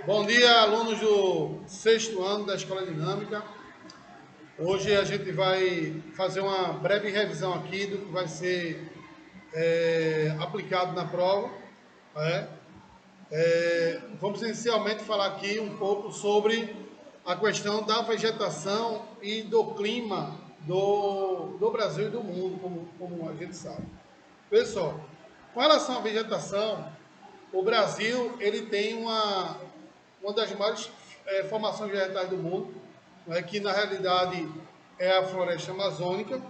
Bom dia, alunos do sexto ano da Escola Dinâmica. Hoje a gente vai fazer uma breve revisão aqui do que vai ser aplicado na prova. Vamos inicialmente falar aqui um pouco sobre a questão da vegetação e do clima do Brasil e do mundo, como a gente sabe. Pessoal, com relação à vegetação, o Brasil ele tem uma das maiores formações vegetais do mundo, que na realidade é a floresta amazônica,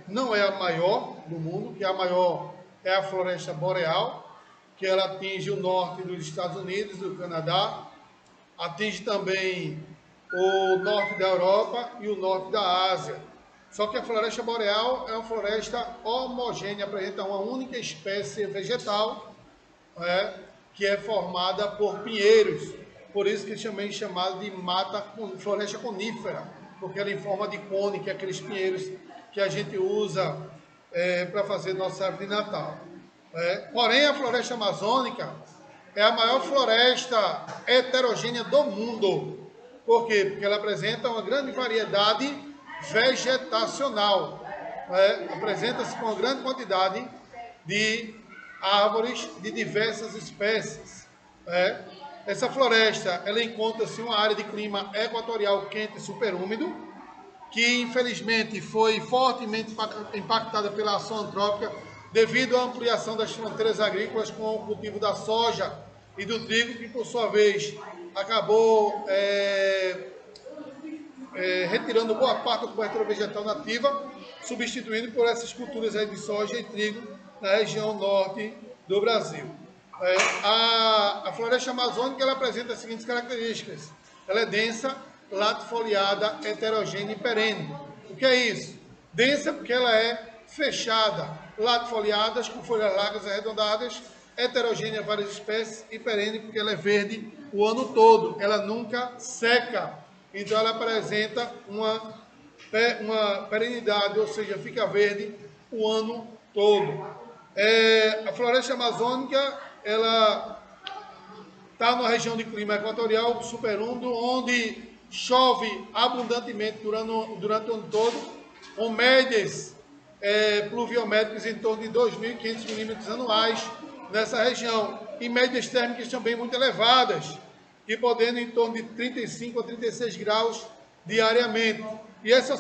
não é a maior do mundo, que a maior é a floresta boreal, que ela atinge o norte dos Estados Unidos, do Canadá, atinge também o norte da Europa e o norte da Ásia. Só que a floresta boreal é uma floresta homogênea, apresenta uma única espécie vegetal, que é formada por pinheiros, por isso que também é chamada de floresta conífera, porque ela é em forma de cone, que é aqueles pinheiros que a gente usa para fazer nossa árvore de Natal. Porém, a floresta amazônica é a maior floresta heterogênea do mundo. Por quê? Porque ela apresenta uma grande variedade vegetacional. Apresenta-se com uma grande quantidade de árvores de diversas espécies. Essa floresta, ela encontra-se em uma área de clima equatorial quente e superúmido, que infelizmente foi fortemente impactada pela ação antrópica devido à ampliação das fronteiras agrícolas com o cultivo da soja e do trigo, que por sua vez acabou retirando boa parte da cobertura vegetal nativa, substituindo por essas culturas de soja e trigo na região norte do Brasil. A floresta amazônica ela apresenta as seguintes características: ela é densa, latifoliada, heterogênea e perene. O que é isso? Densa porque ela é fechada, latifoliadas com folhas largas e arredondadas, heterogênea várias espécies e perene porque ela é verde o ano todo, ela nunca seca. Então ela apresenta uma perenidade, ou seja, fica verde o ano todo. A floresta amazônica ela está numa região de clima equatorial superúmido, onde chove abundantemente durante o ano todo, com médias pluviométricas em torno de 2.500 milímetros anuais nessa região, e médias térmicas também muito elevadas, e podendo em torno de 35 a 36 graus diariamente. E essa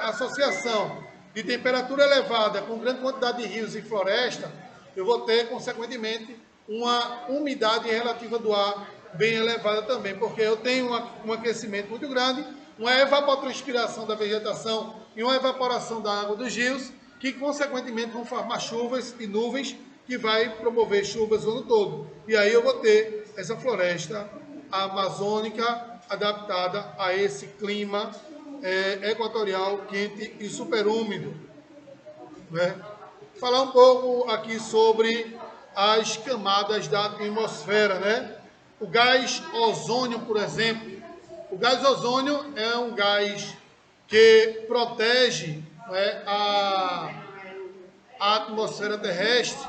associação de temperatura elevada com grande quantidade de rios e floresta, eu vou ter, consequentemente, uma umidade relativa do ar bem elevada também, porque eu tenho um aquecimento muito grande, uma evapotranspiração da vegetação e uma evaporação da água dos rios, que, consequentemente, vão formar chuvas e nuvens, que vai promover chuvas o ano todo. E aí eu vou ter essa floresta amazônica adaptada a esse clima equatorial quente e superúmido. Falar um pouco aqui sobre as camadas da atmosfera, O gás ozônio, por exemplo. O gás ozônio é um gás que protege a atmosfera terrestre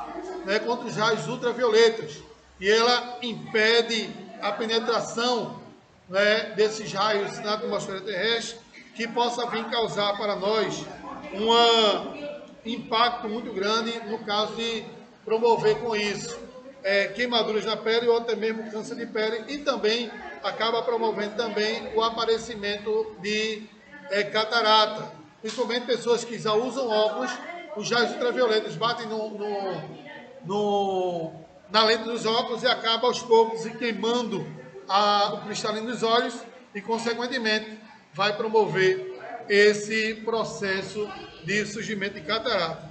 contra os raios ultravioletas, e ela impede a penetração desses raios na atmosfera terrestre, que possa vir causar para nós um impacto muito grande no caso de promover com isso queimaduras na pele ou até mesmo câncer de pele, e também acaba promovendo também o aparecimento de catarata, principalmente pessoas que já usam óculos. Os raios ultravioletas batem na lente dos óculos e acaba aos poucos queimando o cristalino dos olhos, e consequentemente vai promover esse processo de surgimento de catarata.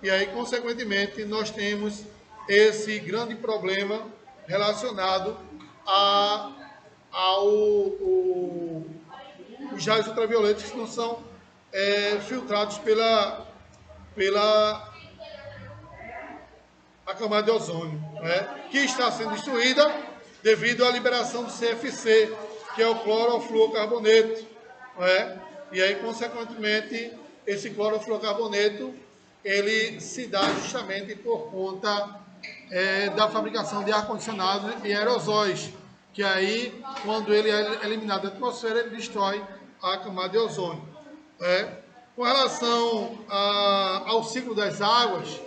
E aí, consequentemente, nós temos esse grande problema relacionado os raios ultravioletas que não são filtrados pela a camada de ozônio, que está sendo destruída devido à liberação do CFC, que é o clorofluorcarboneto. E aí, consequentemente, esse clorofluorcarboneto ele se dá justamente por conta da fabricação de ar-condicionado e aerosóis, que aí, quando ele é eliminado da atmosfera, ele destrói a camada de ozônio. Com relação ao ciclo das águas,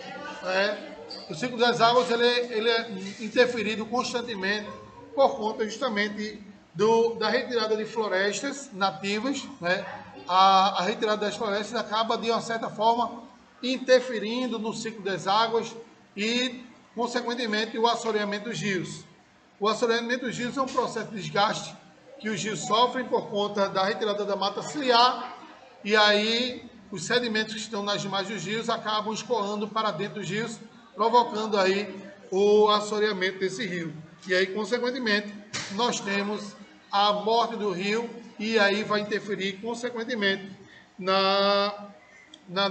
o ciclo das águas ele é interferido constantemente por conta justamente da retirada de florestas nativas. A retirada das florestas acaba, de uma certa forma, interferindo no ciclo das águas e, consequentemente, o assoreamento dos rios. O assoreamento dos rios é um processo de desgaste que os rios sofrem por conta da retirada da mata ciliar, e aí os sedimentos que estão nas margens dos rios acabam escoando para dentro dos rios, provocando aí o assoreamento desse rio. E aí, consequentemente, nós temos a morte do rio, e aí vai interferir, consequentemente, no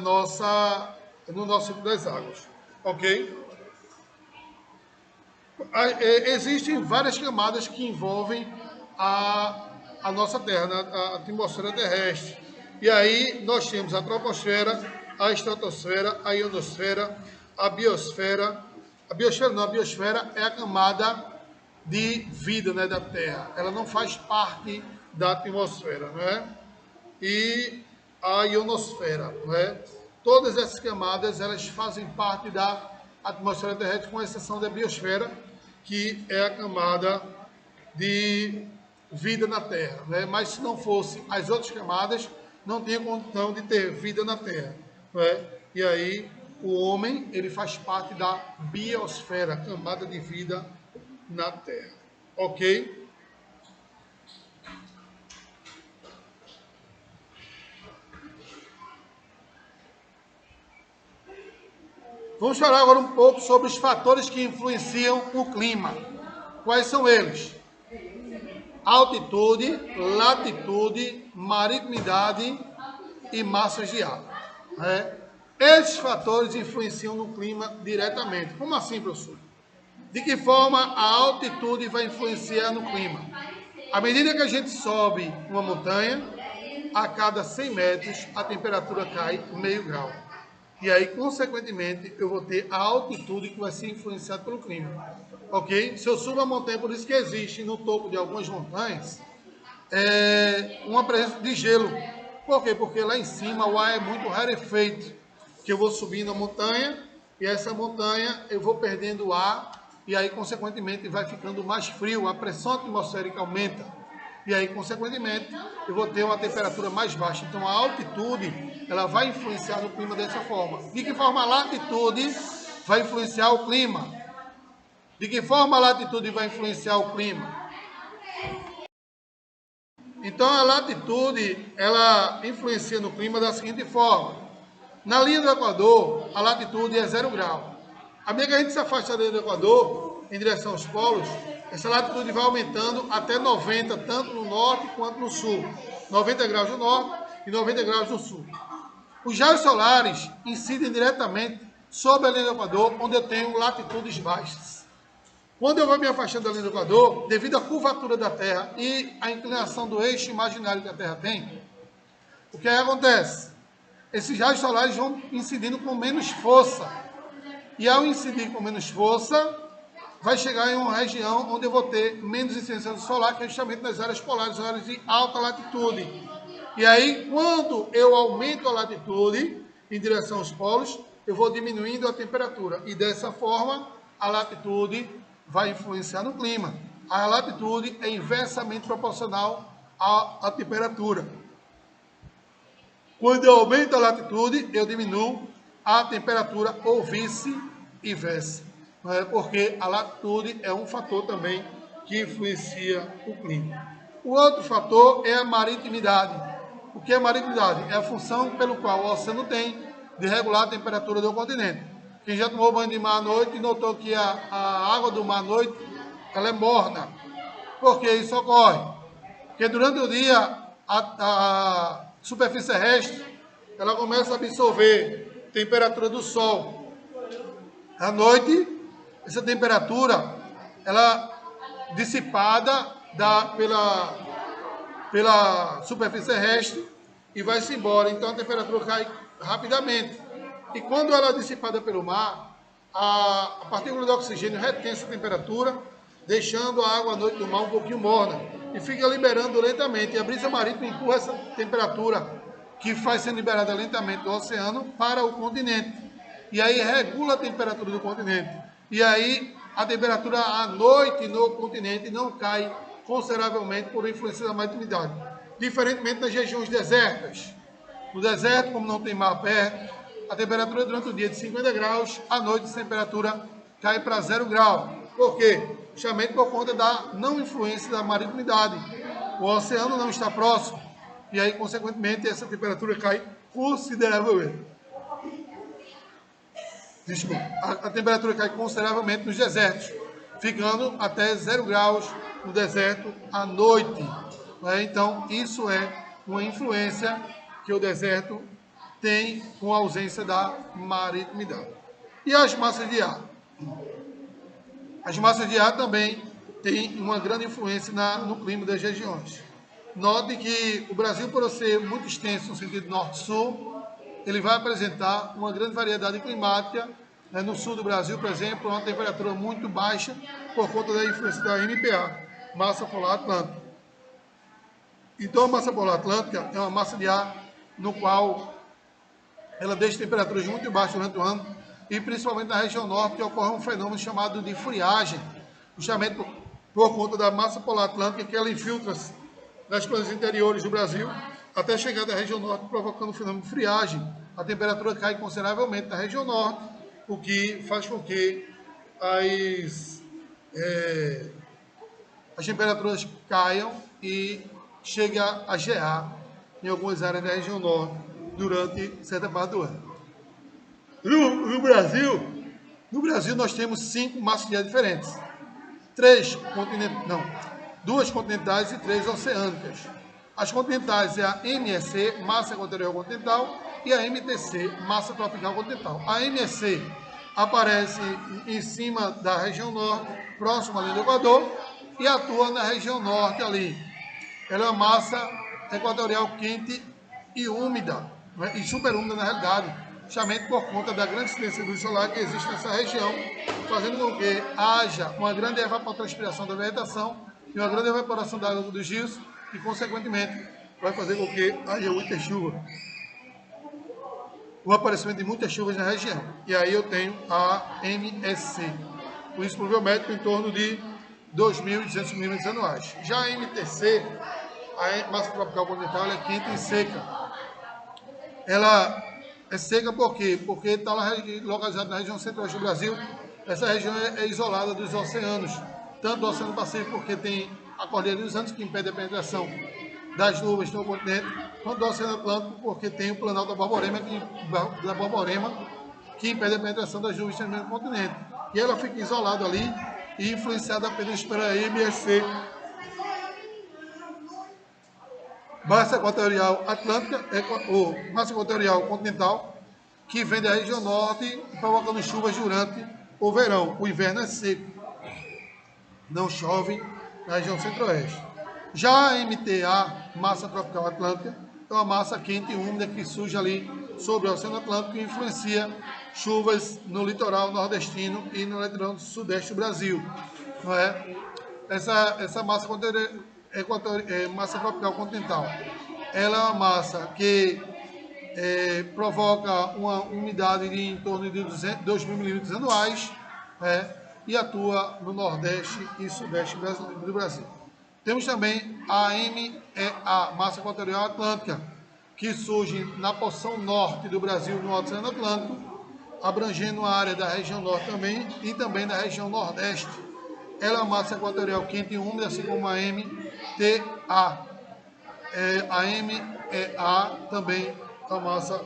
nosso ciclo das águas. Ok? Existem várias camadas que envolvem a nossa Terra, a atmosfera terrestre. E aí nós temos a troposfera, a estratosfera, a ionosfera, a biosfera. A biosfera é a camada de vida, né, da Terra. Ela não faz parte da atmosfera, não é? E a ionosfera, não é? Todas essas camadas, elas fazem parte da atmosfera terrestre, com exceção da biosfera, que é a camada de vida na Terra, né? Mas se não fosse as outras camadas, não tinha condição de ter vida na Terra, né? E aí o homem, ele faz parte da biosfera, camada de vida na Terra. Ok? Vamos falar agora um pouco sobre os fatores que influenciam o clima. Quais são eles? Altitude, latitude, maritimidade e massas de ar. Esses fatores influenciam no clima diretamente. Como assim, professor? De que forma a altitude vai influenciar no clima? À medida que a gente sobe uma montanha, a cada 100 metros a temperatura cai meio grau. E aí, consequentemente, eu vou ter a altitude que vai ser influenciada pelo clima. Ok? Se eu subo a montanha, por isso que existe no topo de algumas montanhas uma presença de gelo. Por quê? Porque lá em cima o ar é muito rarefeito. Que eu vou subindo a montanha, e essa montanha eu vou perdendo ar, e aí, consequentemente, vai ficando mais frio, a pressão atmosférica aumenta. E aí, consequentemente, eu vou ter uma temperatura mais baixa. Então, a altitude, ela vai influenciar no clima dessa forma. De que forma a latitude vai influenciar o clima? De que forma a latitude vai influenciar o clima? Então, a latitude, ela influencia no clima da seguinte forma. Na linha do Equador, a latitude é 0 grau. À medida que a gente se afasta da linha do Equador, em direção aos polos, essa latitude vai aumentando até 90, tanto no norte quanto no sul. 90 graus no norte e 90 graus no sul. Os raios solares incidem diretamente sobre a linha do Equador, onde eu tenho latitudes baixas. Quando eu vou me afastando da linha do Equador, devido à curvatura da Terra e à inclinação do eixo imaginário que a Terra tem, o que acontece? Esses raios solares vão incidindo com menos força. E ao incidir com menos força, vai chegar em uma região onde eu vou ter menos incidência solar, que é justamente nas áreas polares, áreas de alta latitude. E aí, quando eu aumento a latitude em direção aos polos, eu vou diminuindo a temperatura. E dessa forma, a latitude vai influenciar no clima. A latitude é inversamente proporcional à temperatura. Quando eu aumento a latitude, eu diminuo a temperatura, ou vice-versa. Porque a latitude é um fator também que influencia o clima. O outro fator é a maritimidade. O que é maritimidade? É a função pelo qual o oceano tem de regular a temperatura do continente. Quem já tomou banho de mar à noite notou que a água do mar à noite ela é morna. Por que isso ocorre? Porque durante o dia a superfície terrestre ela começa a absorver a temperatura do sol. À noite, essa temperatura ela dissipada pela superfície terrestre e vai-se embora. Então a temperatura cai rapidamente. E quando ela é dissipada pelo mar, a partícula de oxigênio retém essa temperatura, deixando a água à noite do mar um pouquinho morna e fica liberando lentamente. E a brisa marítima empurra essa temperatura que faz ser liberada lentamente do oceano para o continente. E aí regula a temperatura do continente. E aí a temperatura à noite no continente não cai consideravelmente por influência da maritimidade. Diferentemente das regiões desertas. No deserto, como não tem mar perto, a temperatura durante o dia é de 50 graus, à noite a temperatura cai para 0 grau. Por quê? Justamente por conta da não influência da maritimidade. O oceano não está próximo. E aí, consequentemente, essa temperatura cai consideravelmente. Desculpa. A temperatura cai consideravelmente nos desertos, ficando até 0 graus no deserto à noite. Então, isso é uma influência que o deserto tem com a ausência da maritimidade. E as massas de ar? As massas de ar também têm uma grande influência no clima das regiões. Note que o Brasil, por ser muito extenso no sentido norte-sul, ele vai apresentar uma grande variedade climática. No sul do Brasil, por exemplo, uma temperatura muito baixa por conta da influência da MPA, massa polar atlântica. Então, a massa polar atlântica é uma massa de ar no qual ela deixa temperaturas muito baixas durante o ano, e principalmente na região norte ocorre um fenômeno chamado de friagem, justamente por conta da massa polar atlântica, que ela infiltra-se nas planícies interiores do Brasil, até chegar da região norte, provocando um fenômeno de friagem. A temperatura cai consideravelmente na região norte, o que faz com que as temperaturas caiam e chegue a gear em algumas áreas da região norte durante certa parte do ano. No Brasil nós temos 5 massas de ar diferentes. 2 continentais e 3 oceânicas. As continentais é a MSC, massa equatorial continental, e a MTC, massa tropical continental. A MSC aparece em cima da região norte, próximo ali do Equador, e atua na região norte ali. Ela é uma massa equatorial quente e úmida, né? E superúmida na realidade, justamente por conta da grande incidência do solar que existe nessa região, fazendo com que haja uma grande evapotranspiração da vegetação e uma grande evaporação da água dos rios, e, consequentemente, vai fazer com que haja muita chuva. O aparecimento de muitas chuvas na região. E aí eu tenho a MSC. O índice pluviométrico em torno de 2.200 milímetros anuais. Já a MTC, a massa tropical continental, ela é quente e seca. Ela é seca por quê? Porque está localizada na região centro-oeste do Brasil. Essa região é isolada dos oceanos, tanto do Oceano Pacífico, porque tem a Cordilheira dos Andes, que impede a penetração das nuvens no continente, quanto do Oceano Atlântico, porque tem o Planalto da Borborema, que impede a penetração das nuvens no continente. E ela fica isolada ali e influenciada apenas pela MSC, massa equatorial atlântica, ou massa equatorial continental, que vem da região norte, provocando chuvas durante o verão. O inverno é seco, não chove na região centro-oeste. Já a MTA, massa tropical atlântica, é uma massa quente e úmida que surge ali sobre o Oceano Atlântico e influencia chuvas no litoral nordestino e no litoral sudeste do Brasil. Não é? Essa massa, massa tropical continental, ela é uma massa que provoca uma umidade de em torno de 2.000 milímetros anuais, e atua no nordeste e sudeste do Brasil. Temos também a MEA, massa equatorial atlântica, que surge na porção norte do Brasil, no Oceano Atlântico, abrangendo a área da região norte também e também da região nordeste. Ela é uma massa equatorial quente e úmida, assim como a MTA. A MEA também é uma massa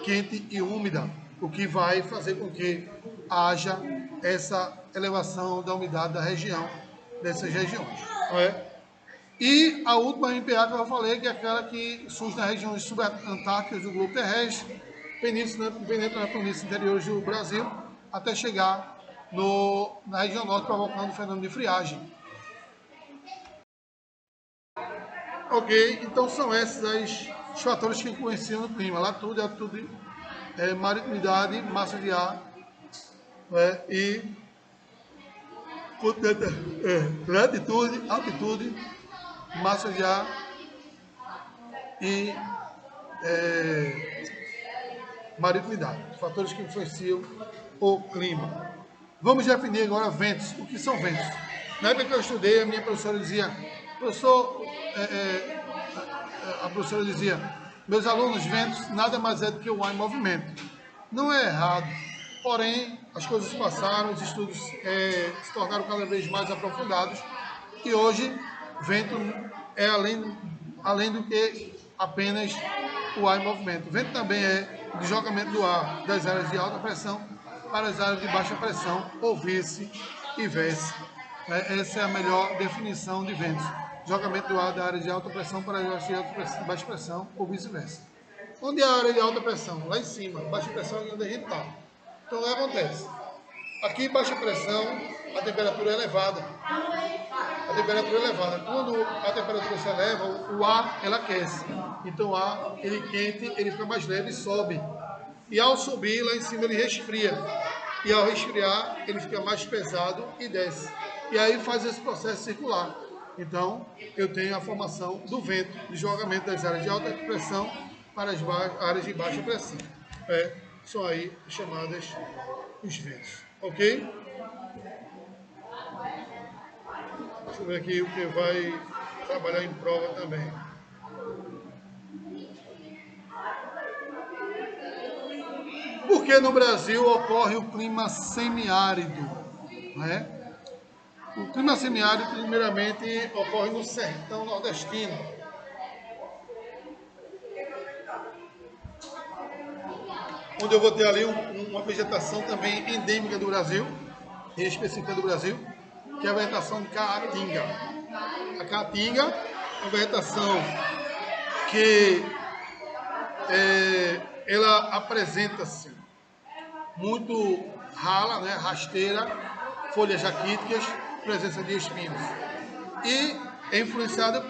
quente e úmida, o que vai fazer com que haja essa elevação da umidade da região, dessas regiões. Não é? E a última MPA que eu falei, que é aquela que surge nas regiões subantárticas do globo terrestre, penetra na planície interior do Brasil, até chegar na região norte, provocando o fenômeno de friagem. Ok, então são esses os fatores que influenciam no clima: latitude, altitude, maritimidade, massa de ar, e latitude, altitude, massa de ar e maritimidade, fatores que influenciam o clima. Vamos definir agora ventos. O que são ventos? Na época que eu estudei, a minha professora dizia, professor, a professora dizia, meus alunos, ventos nada mais é do que o ar em movimento. Não é errado, porém, as coisas passaram, os estudos se tornaram cada vez mais aprofundados e hoje, vento é além do que apenas o ar em movimento. O vento também é o deslocamento do ar das áreas de alta pressão para as áreas de baixa pressão, ou vice-versa. Essa é a melhor definição de ventos. Deslocamento do ar da área de alta pressão para as áreas de baixa pressão, ou vice-versa. Onde é a área de alta pressão? Lá em cima. Baixa pressão é onde a gente está. Então, o que acontece? Aqui, baixa pressão, a temperatura é elevada. A temperatura é elevada. Quando a temperatura se eleva, o ar, ela aquece. Então, o ar, ele quente, ele fica mais leve e sobe. E ao subir, lá em cima, ele resfria. E ao resfriar, ele fica mais pesado e desce. E aí faz esse processo circular. Então, eu tenho a formação do vento, de jogamento das áreas de alta pressão para as áreas de baixa pressão. São aí chamadas os ventos. Ok? Deixa eu ver aqui o que vai trabalhar em prova também. Por que no Brasil ocorre o clima semiárido? O clima semiárido, primeiramente, ocorre no sertão nordestino. Onde eu vou ter ali uma vegetação também endêmica do Brasil, e específica do Brasil, que é a vegetação de caatinga. A caatinga é uma vegetação que ela apresenta-se muito rala, né, rasteira, folhas raquíticas, presença de espinhos. E é influenciada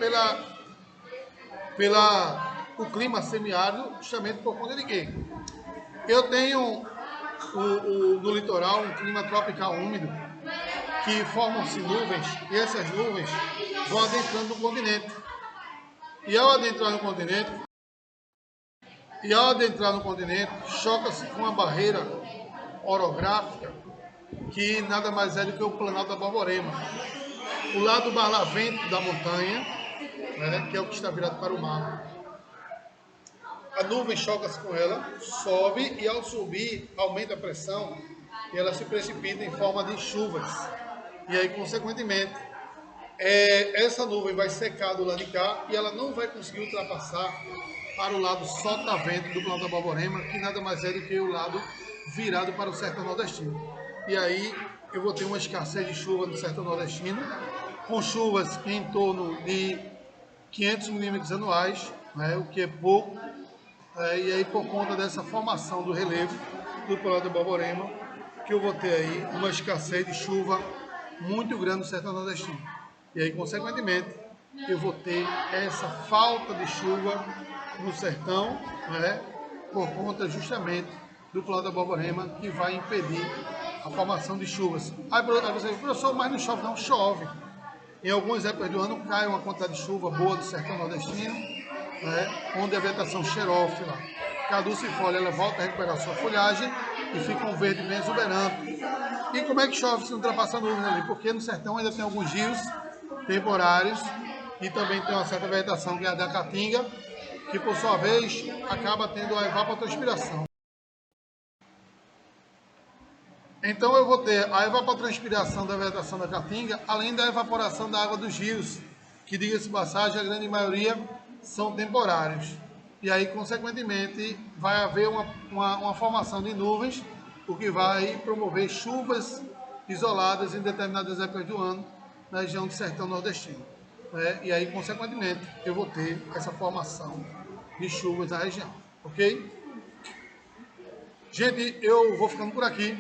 o clima semiárido, justamente por conta de quê? Eu tenho no litoral um clima tropical úmido, que formam-se nuvens, e essas nuvens vão adentrando no continente. E ao adentrar no continente, choca-se com uma barreira orográfica, que nada mais é do que o Planalto da Borborema. O lado barlavento da montanha, né, que é o que está virado para o mar. A nuvem choca-se com ela, sobe e ao subir aumenta a pressão e ela se precipita em forma de chuvas. E aí, consequentemente, essa nuvem vai secar do lado de cá e ela não vai conseguir ultrapassar para o lado sotavento do Planalto da Borborema, que nada mais é do que o lado virado para o sertão nordestino. E aí eu vou ter uma escassez de chuva no sertão nordestino, com chuvas em torno de 500 milímetros anuais, né, o que é pouco. E aí, por conta dessa formação do relevo do Planalto da Borborema, que eu vou ter aí uma escassez de chuva muito grande no sertão nordestino. E aí, consequentemente, eu vou ter essa falta de chuva no sertão, né, por conta justamente do Planalto da Borborema, que vai impedir a formação de chuvas. Aí você diz, professor, mas não chove? Não, chove. Em algumas épocas do ano cai uma quantidade de chuva boa do sertão nordestino, onde a vegetação xerófila caducifolia, ela volta a recuperar sua folhagem e fica um verde bem exuberante. E como é que chove se não ultrapassa a nuvem ali? Porque no sertão ainda tem alguns rios temporários e também tem uma certa vegetação que é a da caatinga, que por sua vez acaba tendo a evapotranspiração. Então eu vou ter a evapotranspiração da vegetação da caatinga, além da evaporação da água dos rios, que, diga-se de passagem, a grande maioria são temporários. E aí, consequentemente, vai haver uma formação de nuvens, o que vai promover chuvas isoladas em determinadas épocas do ano na região do sertão nordestino. E aí, consequentemente, eu vou ter essa formação de chuvas na região. Ok? Gente, eu vou ficando por aqui.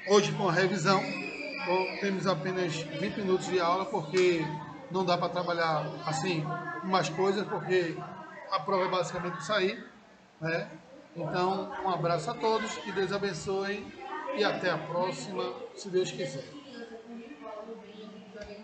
Hoje com a revisão, temos apenas 20 minutos de aula, porque não dá para trabalhar assim mais coisas, porque a prova é basicamente sair, né? Então, um abraço a todos, que Deus abençoe e até a próxima, se Deus quiser.